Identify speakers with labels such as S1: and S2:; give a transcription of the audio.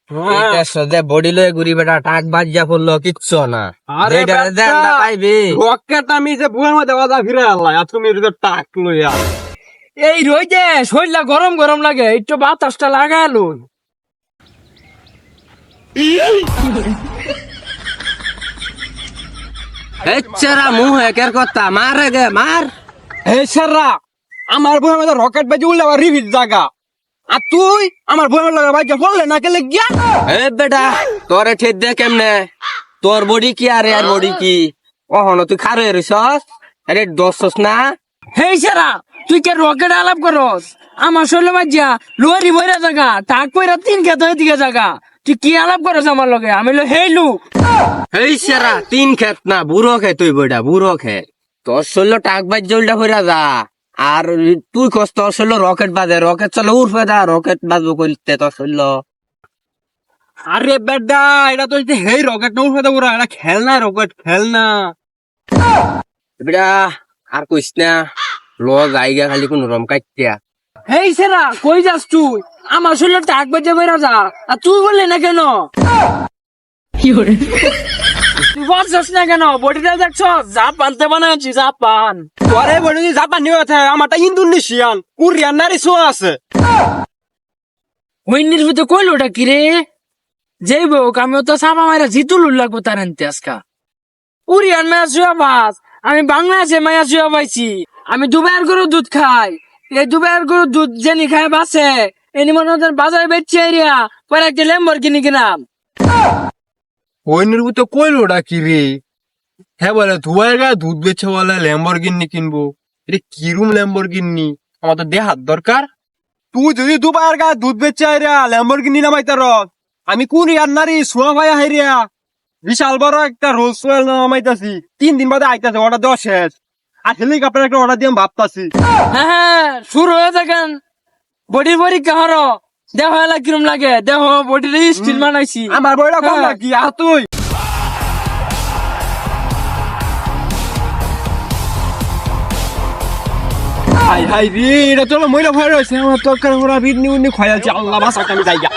S1: Body লয়ে ঘুরি বেটা টাক বাজ্যা পড়লো কিচ্ছু না।
S2: রকেট আমি যে বুয়ের মধ্যে বাজা ফিরে আল্লাহ আর তুমি টাক লইয়া
S3: এই রইতে শরীরটা গরম গরম লাগে, একটু বাতাসটা লাগালো।
S1: মুহ একের কথা মার গে মার।
S2: হে সারা আমার বুয়ের মধ্যে রকেট বাজি উল্লে আবার রিভিট জাগা, আর তুই আমার বুয়ের মধ্যে বাজা পড়লে না কেলে গিয়া।
S1: এ বেটা তোরে ঠেক দে কেমনে, তোর বডি কি আর এর বডি কি ওহনো তুই খারে রইছস, আরে দোষস না।
S3: হেই সারা তুই কে রকেট আলাপ করস, আমার শরীরে বাজ্যা লোহারি বইরা জায়গা টাক পয়রা 3 খেত দিকে জায়গা, তুই কি আলাপ করস আমার লগে? আমি হেইলু
S1: এই সেরা 3 খেত না বুড়ো খে, তুই বইটা বুড়ো খে, তোর শরীর টাক বাজ্য উল্টা ফিরা যা। আর তুই কস তোর শরীর রকেট বাজে, রকেট চলে উঠবে দা, রকেট বাজবো কইতে তোর শরীর।
S2: আরে বেডা এটা তো হেই রকেট না উঠে ওরা, এটা খেলনা রকেট খেলনা।
S1: বেটা আর কইস না, ল জায়গা খালি কোন রম কাটিয়া।
S3: হেই সারা কই যাস তুই? আমার শরীরে টাক বাজ্যা বইরা যা, আর তুই বললি না কেন? তুই বলছস না কেন? বডিটা দেখছস জাপানতে বানাচ্ছি, জাপান।
S2: তোরে বলি জাপান নিয়ে আছে, আমারটা ইন্দোনেশিয়ান কোরিয়ান নারী শো আছে।
S3: ওই নির্মিত কইলোটা কি রে? যেই হোক আমিও তো চাপা মারা জিতুল লাগবো তার আনতে আজকা। উড়িয়ান মায়া শুয়া বাস, আমি বাংলাদেশে মায়া শুয়া পাইছি। আমি দুবাইয়ের গরু দুধ খাই, এই দুবাইয়ের গরু দুধ জেনি খায় বাসে এনি মনে হচ্ছে বাজারে বেচছে এরিয়া পরে একটা ল্যাম্বরগিনি কিনাম।
S2: ওই নির্মিত কইলোটা কি রে? হ্যাঁ বলে দুবাইয়ের গায়ে দুধ বেচে বলে ল্যাম্বরগিনি কিনবো, এটা কিরম ল্যাম্বরগিনি? আমার তো দেহাত দরকার। তুই যদি দুবাইয়ের গায়ে দুধ বেচে আইরা ল্যাম্বরগিনি নামাইতার, আমি কোন ইয়ার নারী সোয়া ভাইয়া হাইরিয়া বিশাল বড় একটা রোলস রয়েল নামাইতাছি, 3 দিন বাদে আইতাছে, অর্ডার দেওয়া শেষ। আর হেলিকপ্টার একটা অর্ডার দিয়ে ভাবতাছি।
S3: হ্যাঁ হ্যাঁ শুরু হয়ে থাকেন, বডির পরীক্ষা হরো, দেহ এলা কিরম লাগে, দেহ বডির স্টিল বানাইছি।
S2: আমার বইটা কম নাকি? আর তুই হাই হাই রে, এটা তো মহিলা ভয় রয়েছে। আমার তরকারি ওরা বিদনি উন্নি খয়ালছি, আল্লাহ বাসাকে আমি যাই গা।